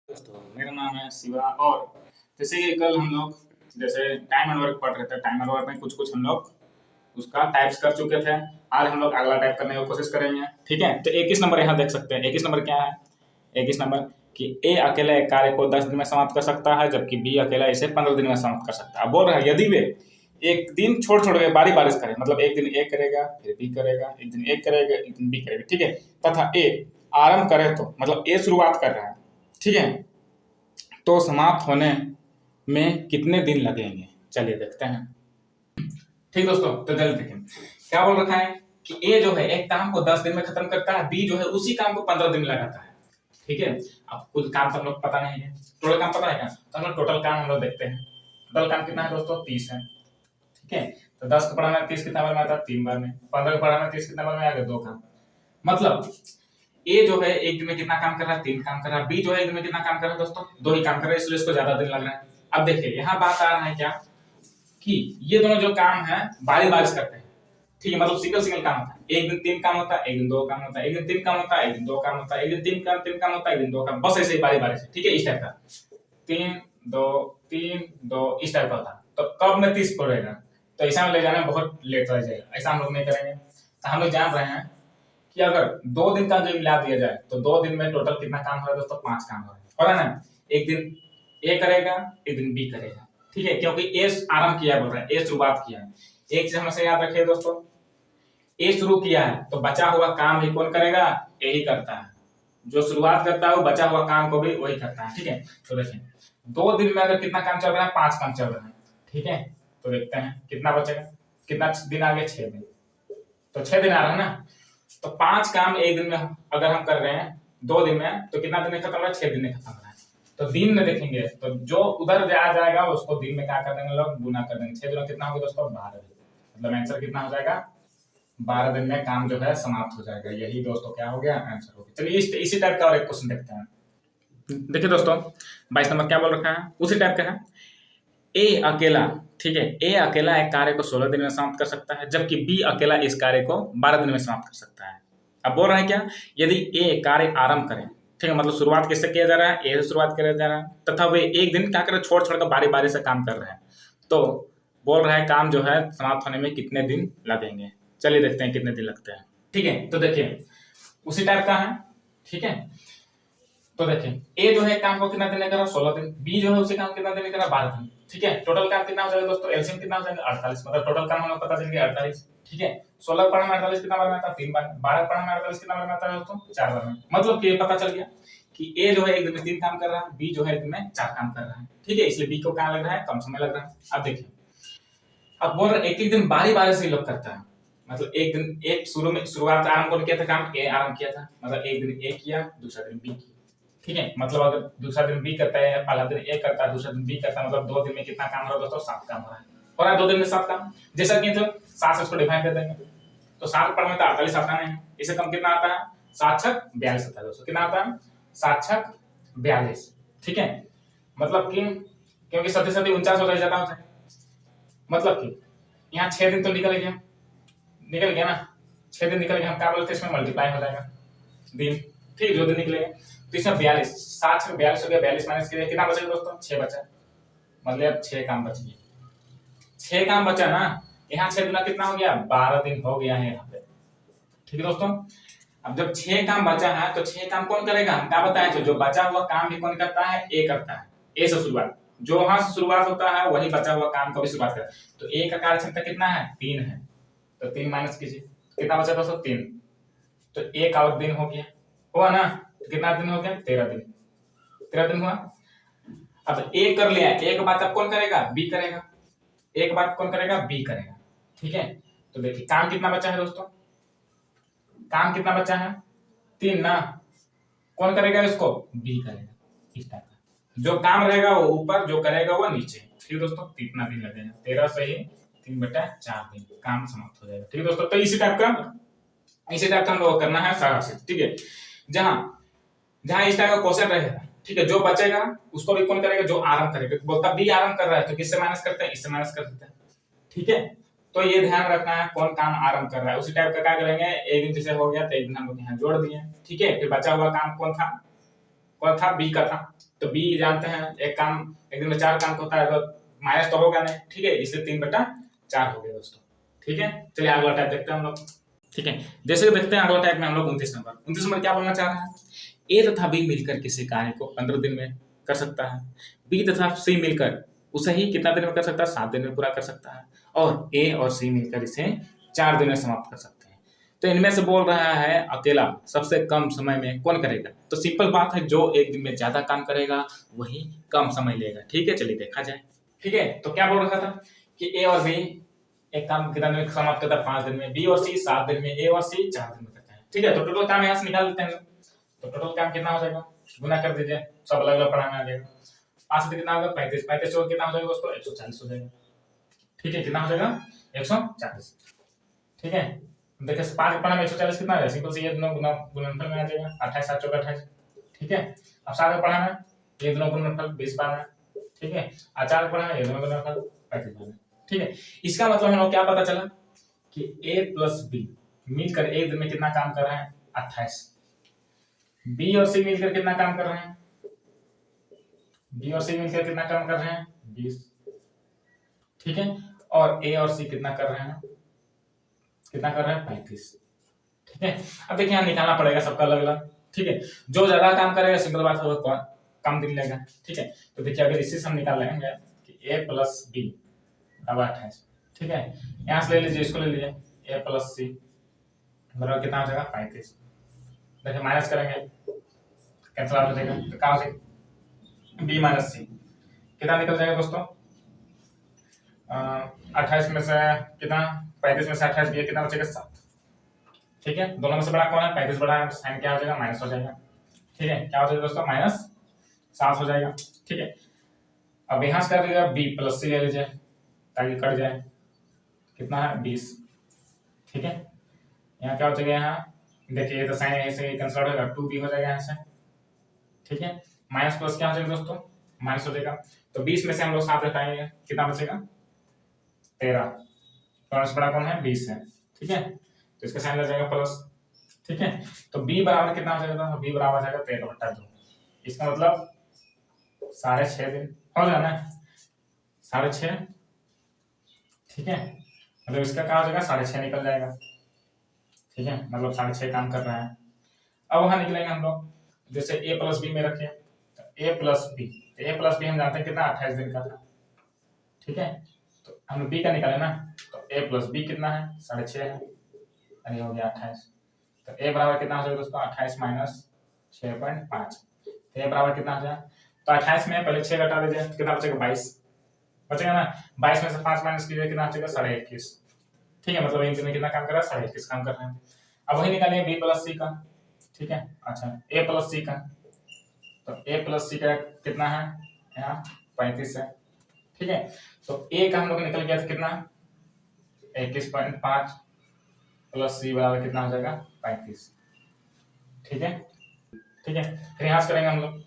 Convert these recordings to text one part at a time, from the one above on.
दोस्तों मेरा नाम है शिवा। और जैसे कि कल हम लोग जैसे टाइम एंड वर्क पढ़ रहे थे, टाइम एंड वर्क में कुछ कुछ हम लोग उसका टाइप्स कर चुके थे। आज हम लोग अगला टाइप करने की कोशिश करेंगे। ठीक है, तो 21 नंबर यहाँ देख सकते हैं। 21 नंबर क्या है? 21 नंबर कि ए अकेला एक कार्य को 10 दिन में समाप्त कर सकता है, जबकि बी अकेला इसे 15 दिन में समाप्त कर सकता है। अब बोल रहा है यदि वे एक दिन छोड़ छोड़ के बारी बारिश करे, मतलब एक दिन ए करेगा, फिर बी करेगा, एक दिन ए करेगा, एक दिन बी करेगा। ठीक है, तथा ए आरंभ करे तो मतलब ए शुरुआत कर रहा है, ठीक है, तो समाप्त होने में कितने दिन लगेंगे? चलिए देखते हैं। ठीक दोस्तों, तो जल्दी देखें क्या बोल रखा है कि ए जो है एक काम को 10 दिन में खत्म करता है, बी जो है उसी काम को 15 दिन में लगाता है। ठीक है, अब कुछ काम तो हम लोग पता नहीं है, टोटल काम पता है क्या? तो हम लोग टोटल काम हम लोग देखते हैं। टोटल काम कितना है दोस्तों? 30 है। ठीक है, तो 10 को पढ़ाना 30 कितना बार में आता है? 3 बार में। 15 को पढ़ाना 30 कितना बार में आ गया? 2 काम। मतलब ए जो है एक दिन में कितना काम कर रहा है? 3 काम कर रहा है। बी जो है एक दिन में कितना काम कर रहा है दोस्तों? 2 ही काम कर रहा है, इसलिए इसको ज्यादा दिन लग रहा है। अब देखिए यहाँ बात आ रहा है क्या कि ये दोनों जो काम है बारी बारी करते हैं। ठीक है, मतलब सिंगल सिंगल काम होता है। एक दिन 3 काम होता है, एक दिन 2 काम होता है, एक दिन 3 काम होता है, एक दिन 2 काम होता है, एक दिन 3 काम होता है, एक दिन 2 काम, बस ऐसे ही बारी बारी से। ठीक है, इस टाइप का 3 2 3 2 इस टाइप का होता है। तो कब में 30 पड़ेगा? तो ऐसा में ले जाने में बहुत लेट रह जाएगा, ऐसा हम लोग नहीं करेंगे। तो हम लोग जान रहे हैं कि अगर 2 दिन का जो मिला दिया जाए तो 2 दिन में टोटल कितना काम हो रहा है दोस्तों? 5 काम हो रहा है ना? एक दिन ए करेगा, एक दिन बी करेगा। ठीक है, क्योंकि ए आरंभ किया है, बोल रहा है ए शुरुआत किया है। एक चीज हमेशा याद रखिए दोस्तों, ए शुरू किया है तो बचा हुआ काम भी कौन करेगा? ए ही करता है। जो शुरुआत करता है वो बचा हुआ काम को भी वही करता है। ठीक है, तो देखिए 2 दिन में अगर कितना काम चल रहा है? 5 काम चल रहा है। ठीक है, तो देखते हैं कितना बचेगा। कितना दिन आ गया? 6 दिन। तो 6 दिन आ रहा है ना? तो 5 काम एक दिन में अगर हम कर रहे हैं 2 दिन में, तो कितना दिन में खत्म हो रहा है? 6 दिन में खत्म हो रहा है। तो दिन में देखेंगे तो जो उधर आ जाएगा उसको दिन में क्या कर देंगे लोग? गुना कर देंगे। 6 दिन कितना होगा दोस्तों? 12 दिन। मतलब आंसर कितना हो जाएगा? 12 दिन में काम जो है समाप्त हो जाएगा। यही दोस्तों क्या हो गया? आंसर हो गया। चलिए इसी टाइप का और एक क्वेश्चन देखते हैं। देखिए दोस्तों 22 नंबर क्या बोल रखा है? उसी टाइप का है। ए अकेला, ठीक है, ए अकेला एक कार्य को 16 दिन में समाप्त कर सकता है, जबकि बी अकेला इस कार्य को 12 दिन में समाप्त कर सकता है। अब बोल रहा है क्या? यदि ए कार्य आरंभ करें, ठीक है, मतलब शुरुआत किससे किया जा रहा है? ए से शुरुआत किया जा रहा है, तथा वे एक दिन क्या करें? छोड़ छोड़ कर बारी बारी से काम कर रहे हैं, तो बोल रहा है काम जो है समाप्त होने में कितने दिन लगेंगे? चलिए देखते हैं कितने दिन लगते हैं। ठीक है, तो देखिए उसी टाइप का है। ठीक है, तो देखिए ए जो है काम को कितना दिन कर रहा है? 16 दिन। बी जो है उसे काम कितना दिन कर रहा है? 12 दिन। ठीक है, टोटल काम कितना हो जाएगा दोस्तों? एलसीएम कितना हो जाएगा? 48। मतलब टोटल काम हमें पता चल गया 48। ठीक है, 16 पढ़ा में 48 कितना बार में आता है? 3 बार। 12 पढ़ा में 48 कितना बार में आता है दोस्तों? 4 बार में। मतलब कि ये पता चल गया कि ए जो है एक दिन में 3 काम कर रहा है, बी जो है एक दिन में 4 काम कर रहा है। ठीक है, इसलिए बी को क्या लग रहा है? कम समय लग रहा है। अब देखिए, अब बोल रहे एक एक दिन बारी बारी से लोग करता है। मतलब एक दिन एक शुरुआत आरंभ कौन किया था? काम ए आरंभ किया था। मतलब एक दिन ए किया, दूसरा दिन बी किया। ठीक है, मतलब अगर दूसरा दिन बी करता है, पहला दिन ए करता है, दूसरा दिन बी करता है, मतलब 2 दिन में कितना काम हो रहा है दोस्तों? 7 काम हो रहा है। हो रहा है 2 दिन में 7 काम। जैसा कि तो 7 से इसको डिवाइड कर देंगे तो 7 पर में तो 48 आता है। इससे कम कितना आता है? 7 छक 42 आता है दोस्तों। कितना आता है? 7 छक 42। ठीक है, मतलब कि क्योंकि सती सती 49 हो जाए, ज्यादा हो जाए, मतलब कि यहाँ 6 दिन तो निकल गया ना? 6 दिन निकल गया, हम क्या बोलते हैं? इसमें मल्टीप्लाई हो जाएगा दिन। ठीक, जो दिन निकलेगा तो इसमें 42, 7 से 42 हो गया, 42 माइनस किया कितना बचेगा दोस्तों? 6 बचा। मतलब 6 काम बच गया। 6 काम बचा ना? यहाँ 6 गुना कितना हो गया? 12 दिन हो गया है यहाँ पे। ठीक है दोस्तों, अब जब 6 काम बचा है तो 6 काम कौन करेगा? हम क्या बताए? जो बचा हुआ काम भी कौन करता है? ए करता है। ए से शुरुआत, जो वहां से शुरुआत होता है वही बचा हुआ काम को भी शुरुआत करता है। तो ए का कार्य क्षमता कितना है? 3 है। तो 3 माइनस कीजिए, कितना बचा दोस्तों? 3। तो 1 और दिन हो गया, हुआ ना? तो कितना दिन हो गया? 13 दिन। 13 दिन हुआ। अब ए कर लिया, एक बात अब कौन करेगा? बी करेगा। एक बात कौन करेगा? बी करेगा। ठीक है, तो देखिए काम कितना बचा है दोस्तों? काम कितना बचा है? 3 ना? कौन करेगा इसको? बी करेगा। इस टाइप का जो काम रहेगा वो ऊपर, जो करेगा वो नीचे। ठीक दोस्तों, कितना दिन लगेगा? 13 से ही 3/4 दिन काम समाप्त हो जाएगा। ठीक है दोस्तों, तो इसी टाइप का हम लोग करना है सारा चीज। ठीक है, जहां जहां इस टाइप का क्वेश्चन रहेगा, ठीक है, जो बचेगा उसको भी कौन करेगा? जो आरंभ करेगा। बोलता बी आरंभ कर रहा है तो किससे माइनस करते हैं? इससे माइनस कर देते हैं। ठीक है, तो ये ध्यान रखना है कौन काम आरंभ कर रहा है। उसी टाइप का क्या करेंगे? एक दिन जैसे हो गया तो एक दिन हम लोग यहाँ जोड़ दिए। ठीक है, फिर बचा हुआ काम कौन था? कौन था, बी का था। तो बी जानते हैं एक काम एक दिन में 4 काम होता है, तो माइनस तो होगा नहीं, ठीक है, इसलिए 3/4 हो गया दोस्तों। ठीक है, चलिए अगला टाइप देखते हैं हम लोग। ठीक है, जैसे देखते हैं अगला टाइप में हम लोग 29 नंबर क्या बोलना चाह रहे हैं, ए तथा बी मिलकर किसी कार्य को 15 दिन में कर सकता है, बी तथा सी मिलकर उसे ही कितना दिन में कर सकता है, 7 दिन में पूरा कर सकता है, और ए और सी मिलकर इसे 4 दिन में समाप्त कर सकते हैं। तो इनमें से बोल रहा है अकेला सबसे कम समय में कौन करेगा। तो सिंपल बात है, जो एक दिन में ज्यादा काम करेगा वही कम समय लेगा। ठीक है, चलिए देखा जाए। ठीक है, तो क्या बोल रहा था कि ए और बी एक काम कितना दिन में समाप्त करता है, 5 दिन में, बी और सी 7 दिन में, ए और सी 4 दिन में करता है। ठीक है, तो टोटल काम यहाँ से निकाल लेते हैं। तो टोटल काम कितना हो जाएगा, गुना कर दीजिए, सब अलग अलग पढ़ाना आ जाएगा। 5 से कितना होगा 35, 35 से कितना हो जाएगा दोस्तों 140 हो जाएगा। ठीक है, कितना हो जाएगा 140। ठीक है, देखिए 5 के पढ़ा में 140 कितना है, सिंपल से ये दोनों गुणनफल में आ जाएगा, 28 7 चौका 28। ठीक है, अब 7 का पढ़ा है ये दोनों गुणनफल 20 12। ठीक है, 4 का पढ़ा है ये दोनों गुणनफल 35 12। ठीक है, इसका मतलब हम लोग क्या पता चला कि a प्लस बी मिलकर एक दिन में कितना काम कर रहे हैं 28, बी और सी मिलकर कितना काम कर रहे हैं, बी और सी मिलकर कितना काम कर रहे हैं 20। ठीक है, और ए और सी कितना कर रहे हैं, कितना कर रहे हैं 35। ठीक है, अब देखिए यहाँ निकालना पड़ेगा सबका अलग अलग। ठीक है, जो ज्यादा काम करेगा सिंपल बात होगा कौन कम दिन लेगा। ठीक है, तो देखिए अगर इसी से हम निकाल लेंगे कि a प्लस बी बराबर 28। ठीक है, यहाँ से ले लीजिए, इसको ले लीजिए, a प्लस सी बराबर कितना हो जाएगा 35। देखिए माइनस करेंगे कैंसिल आउट हो जाएगा, तो क्या हो जाएगा b माइनस सी कितना निकल जाएगा दोस्तों 28 में से कितना 35 में से 28 गया कितना बचेगा 7। ठीक है, दोनों में से बड़ा कौन है 35 बड़ा है, साइन क्या हो जाएगा माइनस हो जाएगा। ठीक है, क्या हो जाएगा दोस्तों -7 हो जाएगा। ठीक है, अब यहां से कर लीजिएगा b प्लस सी ले लीजिए ताकि कट जाए, कितना है 20। ठीक है, यहाँ क्या हो जाएगा, यहाँ देखिए तो साइन ऐसे कैंसिल हो जाएगा 2b हो जाएगा यहाँ से। ठीक है, माइनस प्लस क्या हो जाएगा दोस्तों माइनस हो जाएगा। तो 20 में से हम लोग 7 हटाएंगे कितना बचेगा 13, तो बड़ा कौन है 20 है। ठीक है, तो इसका साइन लग जाएगा प्लस। ठीक है, तो b बराबर कितना हो जाएगा, b बराबर जाएगा 13/2। इसका मतलब 6.5 दिन हो जाएगा ना 6.5। ठीक है, मतलब इसका क्या हो जाएगा 6.5 निकल जाएगा। ठीक है, मतलब 6.5 काम कर रहा है। अब वहां निकलेंगे हम लोग, जैसे a प्लस बी में रखे तो a plus B, a plus B हम जानते हैं कितना 28 दिन का था। ठीक है, तो हम b का निकाले ना, तो a प्लस बी कितना है 6.5 है, अरे हो गया 28। तो a बराबर कितना हो जाएगा दोस्तों 28 माइनस 6.5, तो a बराबर कितना हो जाएगा, तो 28 में पहले 6 घटा दीजिए कितना बचेगा 22 बचेगा ना, 22 में से 5 माइनस कीजिए कितना बचेगा 21.5। ठीक है, मतलब एक दिन में कितना काम कर रहा है 21.5 काम कर रहे हैं। अब वही निकालिए b प्लस सी का। ठीक है, अच्छा a प्लस सी का, तो a प्लस सी का कितना है यहाँ 35 है। ठीक है, तो a का हम लोग निकल गया था कितना 21.5 प्लस सी बराबर कितना हो जाएगा 35। ठीक है, ठीक है, फिर यहाँ से करेंगे हम लोग।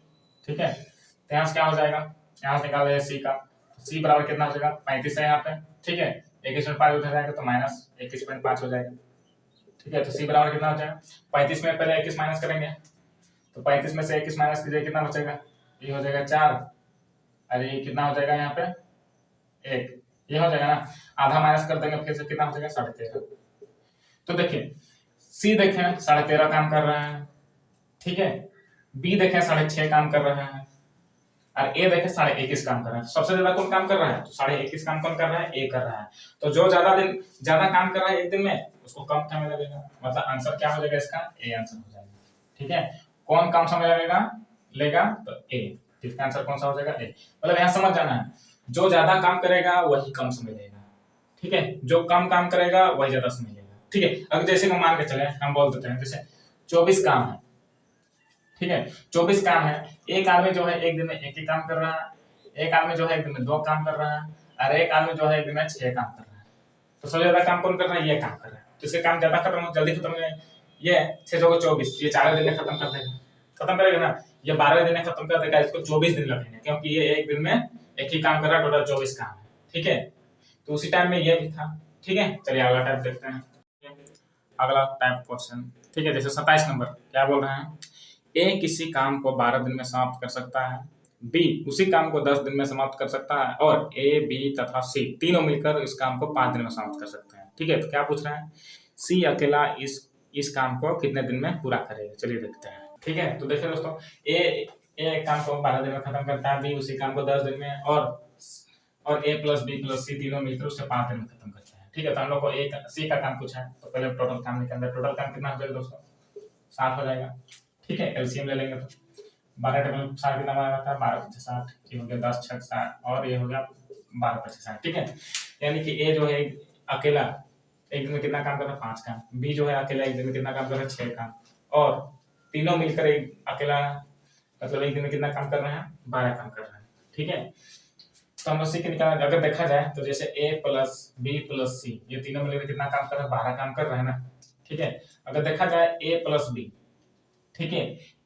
ठीक है, तो यहाँ से क्या हो जाएगा, यहाँ से निकाल सी का, सी बराबर कितना हो जाएगा 35 है यहाँ पे। ठीक है, 21.5 उधर जाएगा तो माइनस 21.5 हो जाएगा। ठीक है, तो सी बराबर कितना हो जाएगा 35 में पहले 21 माइनस करेंगे, तो 35 में से 21 माइनस कीजिए कितना बचेगा, ये हो जाएगा 4, अरे ये कितना हो जाएगा यहाँ पे 1, ये हो जाएगा ना, आधा माइनस कर देंगे फिर से कितना हो जाएगा 13.5। तो देखिए सी देखें 13.5 काम कर रहा है। ठीक है, बी देखें 6.5 काम कर रहा है, और ए देखें 21.5 काम कर रहा है। सबसे ज्यादा कौन काम कर रहा है, तो 21.5 काम कौन कर रहा है ए कर रहा है। तो जो ज्यादा काम कर रहा है एक दिन में उसको कम समय लगेगा, मतलब आंसर क्या हो जाएगा इसका ए आंसर हो जाएगा। ठीक है, कौन कम समय लेगा तो ए, इसका आंसर कौन सा हो जाएगा ए। मतलब यहाँ समझ जाना है, जो ज्यादा काम करेगा वही कम समय लेगा। ठीक है, जो कम काम करेगा वही ज्यादा समय लेगा। ठीक है, अगर जैसे हम मान के चले हम बोल देते हैं जैसे 24 काम है। ठीक है, 24 काम है, एक आदमी जो है एक दिन में 1 ही काम कर रहा है, एक आदमी जो है एक दिन में 2 काम कर रहा है, और एक आदमी जो है एक दिन में 6 काम कर रहा है। तो सबसे ज्यादा काम कौन कर रहा है, ये काम कर रहा है, तो इसके काम ज्यादा खत्म जल्दी खत्म हो जाए। ये 6 जगह 24, ये 4 दिन में खत्म कर देगा, खत्म करेगा ना, ये 12 दिन में खत्म कर देगा, इसको 24 दिन लगेंगे क्योंकि ये एक दिन में 1 ही काम कर रहा है, टोटल 24 काम है। ठीक है, तो उसी टाइम में ये भी था। ठीक है, चलिए अगला टाइप देखते हैं। अगला टाइप क्वेश्चन। ठीक है, जैसे 27 नंबर क्या बोल रहे हैं, ए किसी काम को 12 दिन में समाप्त कर सकता है, बी उसी काम को 10 दिन में समाप्त कर सकता है, और ए, बी तथा सी तीनों मिलकर इस काम को 5 दिन में समाप्त कर सकते हैं। ठीक है, तो क्या पूछ रहा है, सी अकेला इस काम को कितने दिन में पूरा करेगा। चलिए देखते हैं। ठीक है, तो देखिए दोस्तों, ए एक काम को 12 दिन में खत्म करता है, बी उसी काम को 10 दिन में, और ए प्लस बी प्लस सी तीनों मिलकर उससे 5 दिन में खत्म करते हैं। ठीक है, तो हम लोग को एक सी का काम पूछा है, तो पहले टोटल काम निकालते हैं। टोटल काम कितना हो जाएगा दोस्तों, 7 हो जाएगा। ठीक है, एलसीएम ले लेंगे तो 12 टेबल 7 कितना आता है, 12 5 60, ये हो गया 10 6 60, और ये हो गया 12 5 60। ठीक है, यानी कि ए जो है अकेला एक दिन में कितना काम कर रहा है, 5 काम। बी जो है अकेला एक दिन में कितना काम कर रहा है, 6 काम, और तीनों मिलकर एक अकेला मतलब एक दिन में कितना काम कर रहे हैं, 12 काम कर रहे हैं। ठीक है, तो हम उसी के निकाल, अगर देखा जाए तो जैसे ए प्लस बी प्लस सी ये तीनों मिलकर कितना काम कर रहे हैं, 12 काम कर रहे हैं ना। ठीक है, अगर देखा जाए ए प्लस बी, ठीक है,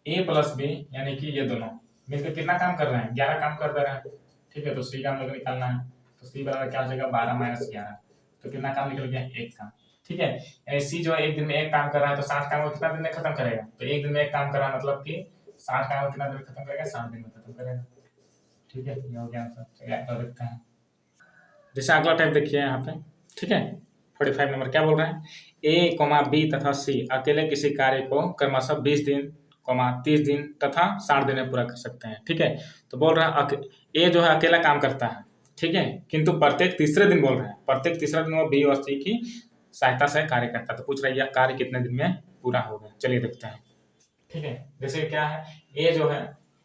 ए प्लस बी यानी कि ये दोनों मिलकर कितना काम कर रहे हैं, 11 काम कर रहे हैं। ठीक है, तो सी का हम लोग निकालना है, तो सी बराबर क्या हो जाएगा, 12 माइनस 11, तो कितना काम निकल गया, 1 काम। ठीक है, सी जो है एक दिन में 1 काम कर रहा है, तो 7 काम को कितना दिन में खत्म करेगा, तो एक दिन में 1 काम कर रहा है, मतलब कि 7 काम को कितना दिन में खत्म करेगा, 7 दिन में खत्म करेगा। ठीक है, ये हो गया आंसर। चलिए अगला देखते हैं। जैसे अगला टाइप देखिए यहाँ पे। ठीक है, 45 नंबर क्या बोल रहे हैं, ए कोमा बी तथा सी अकेले किसी कार्य को क्रमशः 20 दिन 30 दिन तथा 60 दिन में पूरा कर सकते हैं। ठीक है, तो बोल रहा है ए जो है अकेला काम करता है, ठीक है, किंतु प्रत्येक तीसरे दिन बोल रहे हैं, प्रत्येक तीसरे दिन वो बी और सी की सहायता से कार्य करता है। तो पूछ रहा है यह कार्य कितने दिन में पूरा होगा। चलिए देखते हैं। ठीक है, जैसे क्या है, ए जो है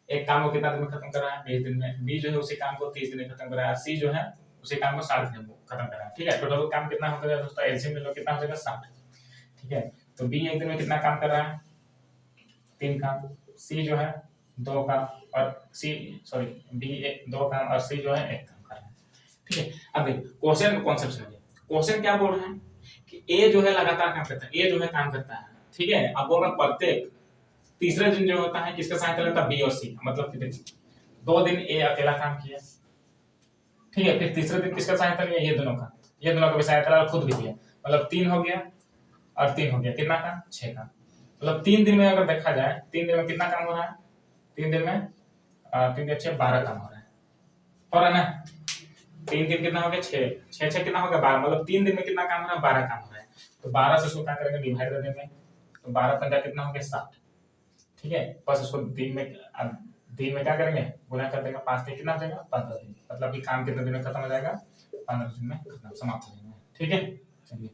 एक काम को कितना दिन में खत्म कर रहा है, 20 दिन में, बी जो है उसी काम को 30 दिन में खत्म कर रहा है, सी जो है उसी काम को 60 दिन में खत्म कर रहा है। ठीक है, टोटल काम कितना हो जाएगा दोस्तों, एलसीएम ले लो, कितना हो जाएगा, 60। ठीक है, तो बी एक दिन में कितना काम कर रहा है, 3 काम, सी जो है 2 काम, और बी 2 काम और सी जो है 1 काम कर रहा है। ठीक है, अब क्वेश्चन का कॉन्सेप्ट समझिए। क्वेश्चन क्या बोल रहे हैं कि ए जो है लगातार काम करता है, ए जो है काम करता है। ठीक है, अब बोल रहा प्रत्येक तीसरे दिन जो होता है किसका सहायता लेता है, बी और सी, मतलब कि देखिए 2 दिन ए अकेला काम किया, ठीक है, फिर तीसरे दिन किसका सहायता लिया, ये दोनों का भी सहायता लिया, खुद भी किया, मतलब 3 हो गया और 3 हो गया, कितना काम, 6 काम। मतलब 3 दिन में अगर देखा जाए, 3 दिन में कितना काम हो रहा है, 3 दिन में 3 दिन 6 12 काम हो रहा है ना। 3 दिन कितना हो गया, 6 6 कितना हो गया, 12, मतलब 3 दिन में कितना काम हो रहा है, 12 काम हो रहा है। तो 12 से उसको क्या करेंगे, डिवाइड कर देंगे, तो 12 पंजा कितना हो गया, 60। ठीक है, बस उसको दिन में क्या करेंगे, गुना कर देंगे, 5 दिन कितना हो जाएगा, 15 दिन, मतलब कि काम कितने दिन में खत्म हो जाएगा, 15 दिन में खत्म समाप्त हो जाएगा। ठीक है, चलिए